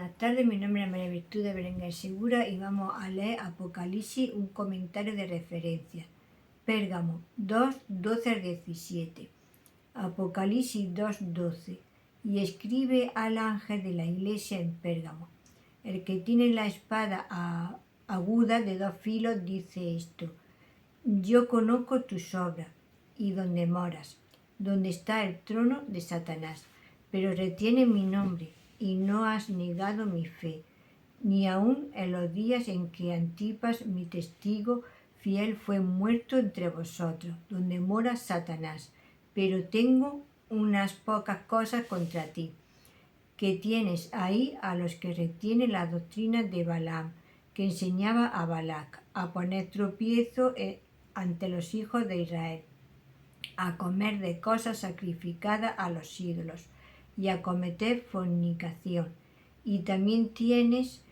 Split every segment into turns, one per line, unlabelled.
Buenas tardes, mi nombre es María Virtud de Berenguer Segura y vamos a leer Apocalipsis, un comentario de referencia. Pérgamo 2, 12 al 17. Apocalipsis 2, 12. Y escribe al ángel de la iglesia en Pérgamo. El que tiene la espada aguda de 2 filos dice esto: yo conozco tus obras y donde moras, donde está el trono de Satanás, pero retienes mi nombre y no has negado mi fe, ni aun en los días en que Antipas, mi testigo fiel, fue muerto entre vosotros, donde mora Satanás. Pero tengo unas pocas cosas contra ti, que tienes ahí a los que retienen la doctrina de Balaam, que enseñaba a Balac a poner tropiezo ante los hijos de Israel, a comer de cosas sacrificadas a los ídolos y a cometer fornicación. Y también tienes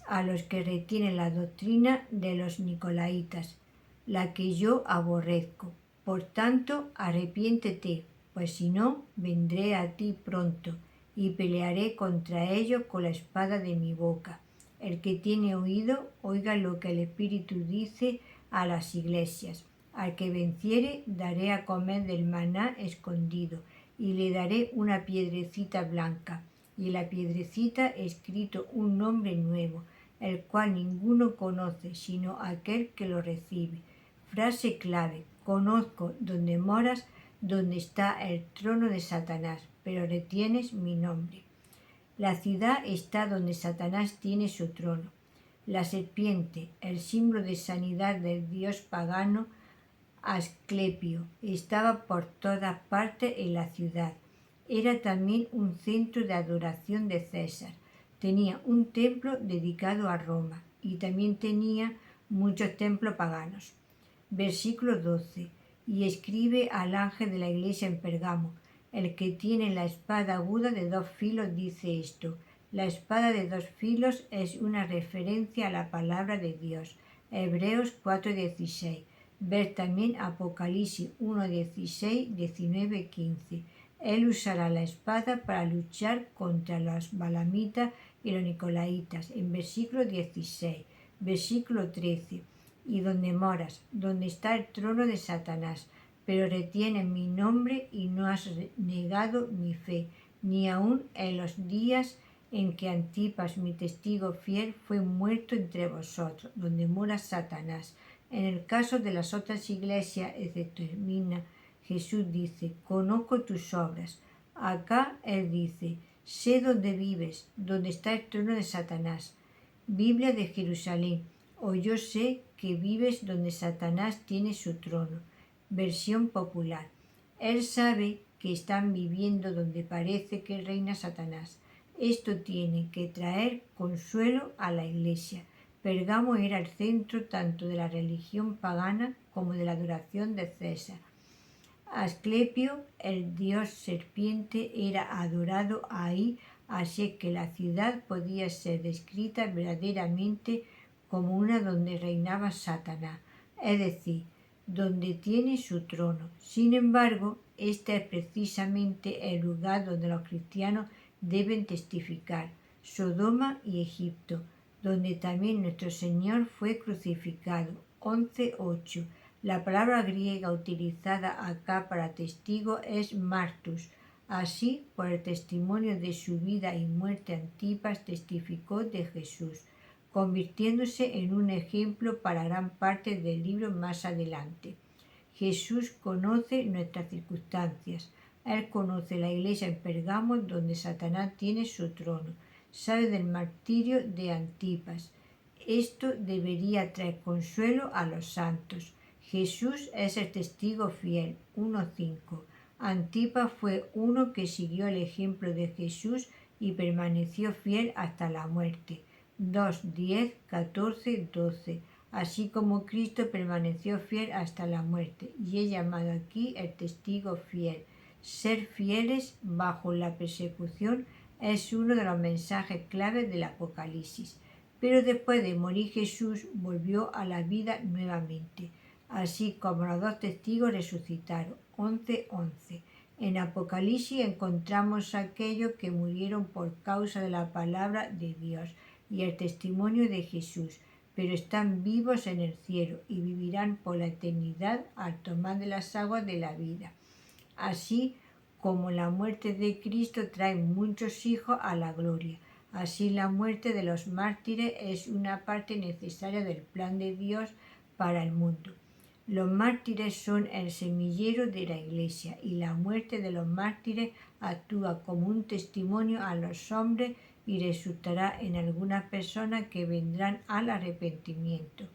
a los que retienen la doctrina de los nicolaitas, la que yo aborrezco. Por tanto, arrepiéntete, pues si no, vendré a ti pronto y pelearé contra ellos con la espada de mi boca. El que tiene oído, oiga lo que el Espíritu dice a las iglesias. Al que venciere, daré a comer del maná escondido, y le daré una piedrecita blanca, y en la piedrecita escrito un nombre nuevo, el cual ninguno conoce, sino aquel que lo recibe. Frase clave: conozco donde moras, donde está el trono de Satanás, pero retienes mi nombre. La ciudad está donde Satanás tiene su trono. La serpiente, el símbolo de sanidad del dios pagano Asclepio, estaba por todas partes en la ciudad. Era también un centro de adoración de César. Tenía un templo dedicado a Roma y también tenía muchos templos paganos. Versículo 12. Y escribe al ángel de la iglesia en Pérgamo: el que tiene la espada aguda de 2 filos dice esto. La espada de 2 filos es una referencia a la palabra de Dios. Hebreos 4:16. Ver también Apocalipsis 1:16, 19, 15. Él usará la espada para luchar contra los balamitas y los nicolaitas, en versículo 16. Versículo 13. Y donde moras, donde está el trono de Satanás, pero retienes mi nombre y no has negado mi fe, ni aun en los días en que Antipas, mi testigo fiel, fue muerto entre vosotros, donde mora Satanás. En el caso de las otras iglesias, termina, Jesús dice: conozco tus obras. Acá él dice: sé dónde vives, dónde está el trono de Satanás. Biblia de Jerusalén. O yo sé que vives donde Satanás tiene su trono. Versión popular. Él sabe que están viviendo donde parece que reina Satanás. Esto tiene que traer consuelo a la iglesia. Pérgamo era el centro tanto de la religión pagana como de la adoración de César. Asclepio, el dios serpiente, era adorado ahí, así que la ciudad podía ser descrita verdaderamente como una donde reinaba Satanás, es decir, donde tiene su trono. Sin embargo, este es precisamente el lugar donde los cristianos deben testificar: Sodoma y Egipto, donde también nuestro Señor fue crucificado. 11:8. La palabra griega utilizada acá para testigo es martus. Así, por el testimonio de su vida y muerte, Antipas testificó de Jesús, convirtiéndose en un ejemplo para gran parte del libro más adelante. Jesús conoce nuestras circunstancias. Él conoce la iglesia en Pérgamo, donde Satanás tiene su trono. Sabe del martirio de Antipas. Esto debería traer consuelo a los santos. Jesús es el testigo fiel. 1:5. Antipas fue uno que siguió el ejemplo de Jesús y permaneció fiel hasta la muerte. 2:10, 14, 12. Así como Cristo permaneció fiel hasta la muerte, y he llamado aquí el testigo fiel. Ser fieles bajo la persecución es uno de los mensajes claves del Apocalipsis. Pero después de morir Jesús volvió a la vida nuevamente, así como los 2 testigos resucitaron. 11:11. En Apocalipsis encontramos aquellos que murieron por causa de la palabra de Dios y el testimonio de Jesús, pero están vivos en el cielo y vivirán por la eternidad al tomar de las aguas de la vida. Así como la muerte de Cristo trae muchos hijos a la gloria, así la muerte de los mártires es una parte necesaria del plan de Dios para el mundo. Los mártires son el semillero de la Iglesia y la muerte de los mártires actúa como un testimonio a los hombres y resultará en algunas personas que vendrán al arrepentimiento.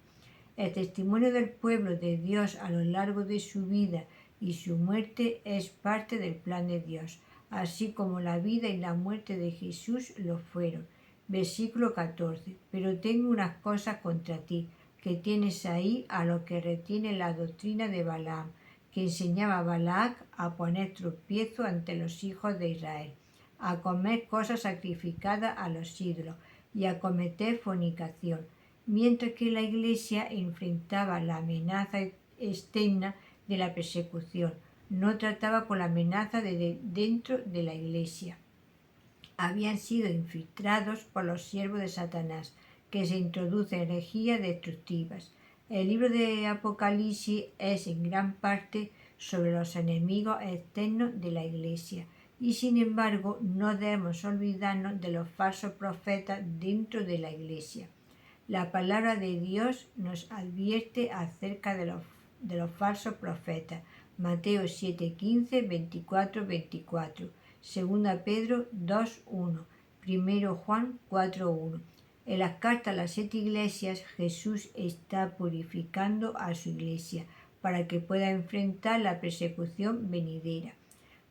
El testimonio del pueblo de Dios a lo largo de su vida y su muerte es parte del plan de Dios, así como la vida y la muerte de Jesús lo fueron. Versículo 14. Pero tengo unas cosas contra ti, que tienes ahí a lo que retiene la doctrina de Balaam, que enseñaba a Balac a poner tropiezo ante los hijos de Israel, a comer cosas sacrificadas a los ídolos y a cometer fornicación, mientras que la Iglesia enfrentaba la amenaza externa de la persecución, no trataba con la amenaza de dentro de la Iglesia. Habían sido infiltrados por los siervos de Satanás, que se introducen herejías destructivas. El libro de Apocalipsis es en gran parte sobre los enemigos externos de la Iglesia, y sin embargo no debemos olvidarnos de los falsos profetas dentro de la Iglesia. La palabra de Dios nos advierte acerca de los falsos profetas. Mateo 7:15, 24:24. 2 Pedro 2:1. 1 Juan 4:1. En las cartas a las 7 iglesias, Jesús está purificando a su iglesia para que pueda enfrentar la persecución venidera.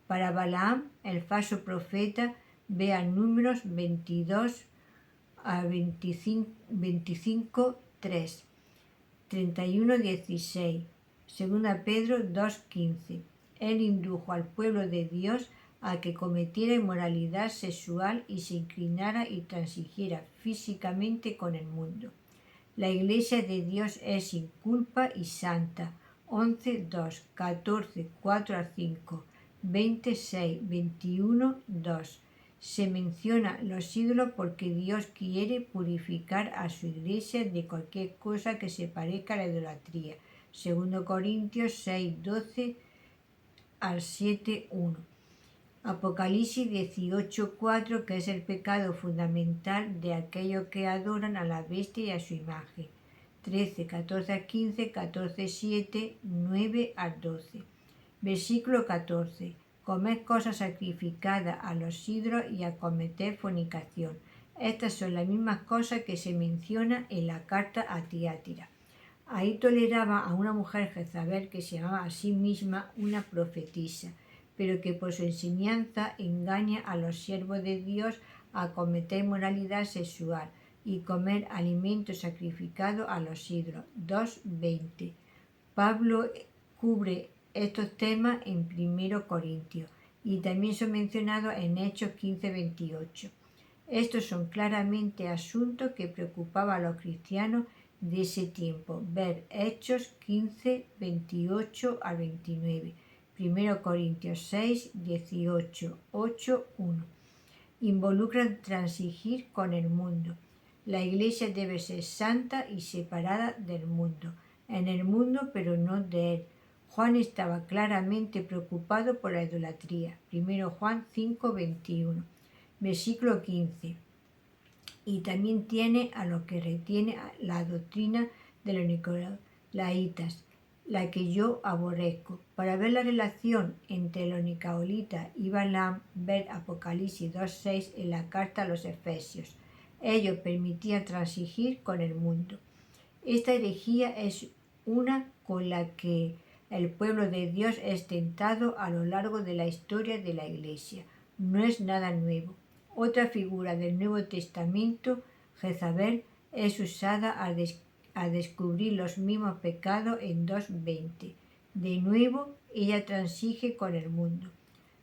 Para Balaam, el falso profeta, vea Números 22 a 25, 3, 31, 16, 2 Pedro 2:15. Él indujo al pueblo de Dios a que cometiera inmoralidad sexual y se inclinara y transigiera físicamente con el mundo. La iglesia de Dios es sin culpa y santa. 11:2, 14, 4-5, 26, 21, 2. Se menciona los ídolos porque Dios quiere purificar a su iglesia de cualquier cosa que se parezca a la idolatría. 2 Corintios 6, 12 al 7, 1. Apocalipsis 18, 4, que es el pecado fundamental de aquellos que adoran a la bestia y a su imagen. 13, 14-15, 14, 7, 9 al 12. Versículo 14. Comer cosas sacrificadas a los ídolos y a cometer fornicación. Estas son las mismas cosas que se menciona en la carta a Tiatira. Ahí toleraba a una mujer Jezabel que se llamaba a sí misma una profetisa, pero que por su enseñanza engaña a los siervos de Dios a cometer moralidad sexual y comer alimentos sacrificados a los ídolos. 2:20. Pablo cubre estos temas en 1 Corintios y también son mencionados en Hechos 15:28. Estos son claramente asuntos que preocupaban a los cristianos de ese tiempo. Ver Hechos 15:28 al 29. 1 Corintios 6, 18, 8, 1. Involucran transigir con el mundo. La iglesia debe ser santa y separada del mundo. En el mundo, pero no de él. Juan estaba claramente preocupado por la idolatría. 1 Juan 5:21. Versículo 15. Y también tiene a lo que retiene la doctrina de los nicolaitas, la que yo aborrezco. Para ver la relación entre los nicolaítas y Balaam, ver Apocalipsis 2:6 en la carta a los Efesios. Ellos permitían transigir con el mundo. Esta herejía es una con la que el pueblo de Dios es tentado a lo largo de la historia de la Iglesia. No es nada nuevo. Otra figura del Nuevo Testamento, Jezabel, es usada a descubrir los mismos pecados en 2:20. De nuevo, ella transige con el mundo.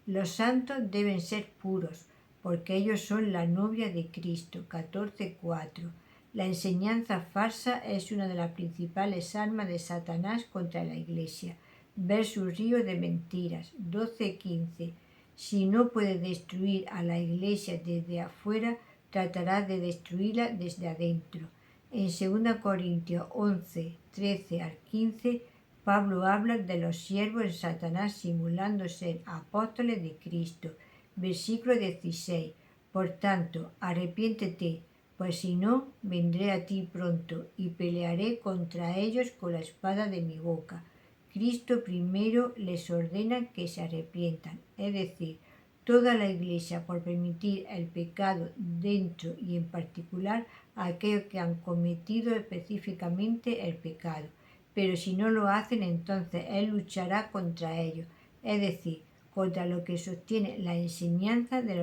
Los santos deben ser puros, porque ellos son la novia de Cristo. 14:4. La enseñanza falsa es una de las principales armas de Satanás contra la Iglesia. versus río de mentiras. 12:15. Si no puede destruir a la iglesia desde afuera, tratará de destruirla desde adentro. En 2 Corintios 11:13 al 15, Pablo habla de los siervos de Satanás simulando ser apóstoles de Cristo. Versículo 16. Por tanto, arrepiéntete, pues si no, vendré a ti pronto y pelearé contra ellos con la espada de mi boca. Cristo primero les ordena que se arrepientan, es decir, toda la Iglesia por permitir el pecado dentro y en particular a aquellos que han cometido específicamente el pecado. Pero si no lo hacen, entonces Él luchará contra ellos, es decir, contra lo que sostiene la enseñanza de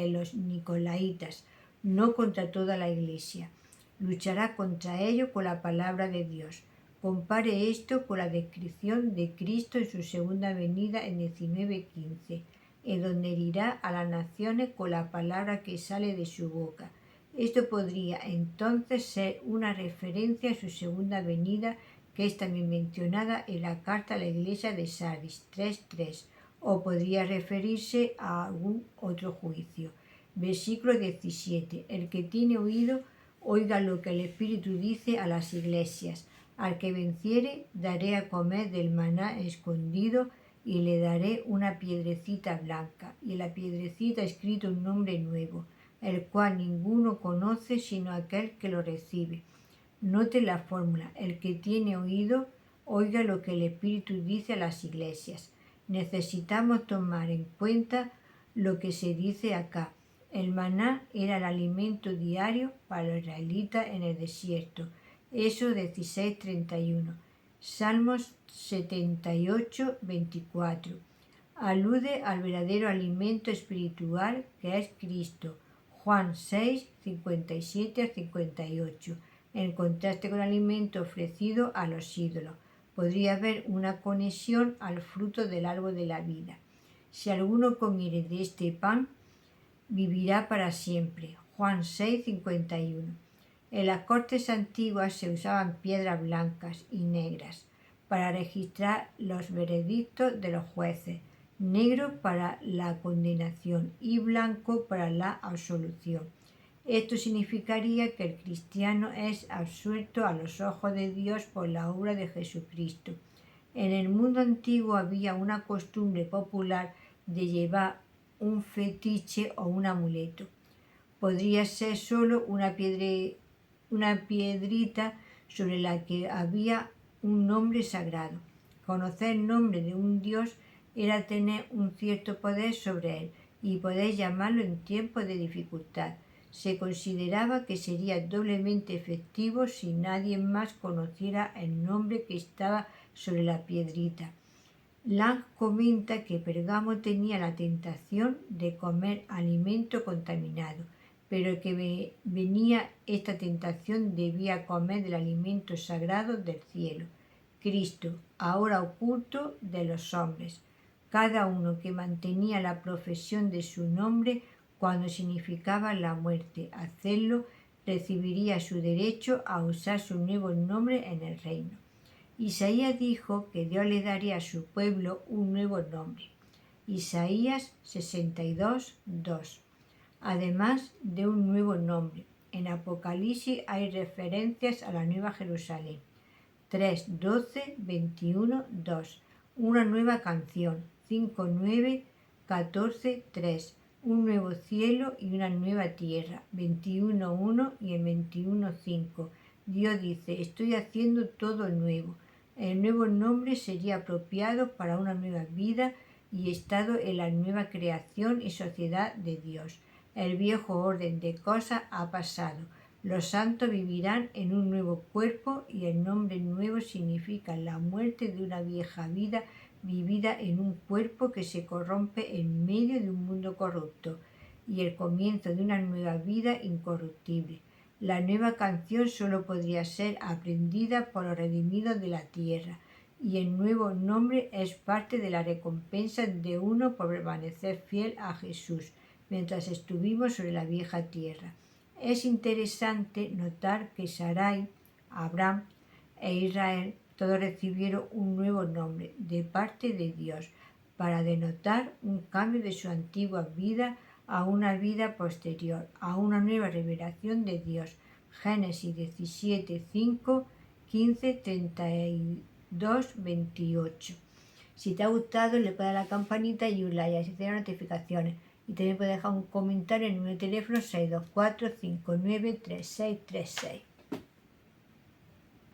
los nicolaitas, no contra toda la Iglesia. Luchará contra ellos con la palabra de Dios. Compare esto con la descripción de Cristo en su segunda venida en 19:15, en donde herirá a las naciones con la palabra que sale de su boca. Esto podría entonces ser una referencia a su segunda venida, que es también mencionada en la carta a la iglesia de Sardis 3:3, o podría referirse a algún otro juicio. Versículo 17. El que tiene oído, oiga lo que el Espíritu dice a las iglesias. Al que venciere, daré a comer del maná escondido y le daré una piedrecita blanca, y en la piedrecita escrito un nombre nuevo, el cual ninguno conoce sino aquel que lo recibe. Note la fórmula: el que tiene oído, oiga lo que el Espíritu dice a las iglesias. Necesitamos tomar en cuenta lo que se dice acá. El maná era el alimento diario para los israelitas en el desierto. Éxodo 16:31. Salmos 78:24. Alude al verdadero alimento espiritual que es Cristo. Juan 6:57-58. En contraste con el alimento ofrecido a los ídolos, podría haber una conexión al fruto del árbol de la vida. Si alguno comiere de este pan, vivirá para siempre. Juan 6:51. En las cortes antiguas se usaban piedras blancas y negras para registrar los veredictos de los jueces, negro para la condenación y blanco para la absolución. Esto significaría que el cristiano es absuelto a los ojos de Dios por la obra de Jesucristo. En el mundo antiguo había una costumbre popular de llevar un fetiche o un amuleto. Podría ser solo una piedrita sobre la que había un nombre sagrado. Conocer el nombre de un Dios era tener un cierto poder sobre él y poder llamarlo en tiempos de dificultad. Se consideraba que sería doblemente efectivo si nadie más conociera el nombre que estaba sobre la piedrita. Lang comenta que Pergamo tenía la tentación de comer alimento contaminado, pero que venía esta tentación debía comer del alimento sagrado del cielo, Cristo, ahora oculto de los hombres. Cada uno que mantenía la profesión de su nombre cuando significaba la muerte, hacerlo, recibiría su derecho a usar su nuevo nombre en el reino. Isaías dijo que Dios le daría a su pueblo un nuevo nombre. Isaías 62:2. Además de un nuevo nombre. En Apocalipsis hay referencias a la Nueva Jerusalén. 3:12-21:2. Una nueva canción. 5:9-14:3. Un nuevo cielo y una nueva tierra. 21:1 y en 21:5. Dios dice: estoy haciendo todo nuevo. El nuevo nombre sería apropiado para una nueva vida y estado en la nueva creación y sociedad de Dios. El viejo orden de cosas ha pasado. Los santos vivirán en un nuevo cuerpo y el nombre nuevo significa la muerte de una vieja vida vivida en un cuerpo que se corrompe en medio de un mundo corrupto y el comienzo de una nueva vida incorruptible. La nueva canción solo podría ser aprendida por los redimidos de la tierra, y el nuevo nombre es parte de la recompensa de uno por permanecer fiel a Jesús mientras estuvimos sobre la vieja tierra. Es interesante notar que Sarai, Abraham e Israel todos recibieron un nuevo nombre de parte de Dios para denotar un cambio de su antigua vida a una vida posterior, a una nueva revelación de Dios. Génesis 17, 5, 15, 32, 28. Si te ha gustado, le puedes dar a la campanita y un like, así te dan notificaciones. Y también puedes dejar un comentario en el número de teléfono 624 59 3636.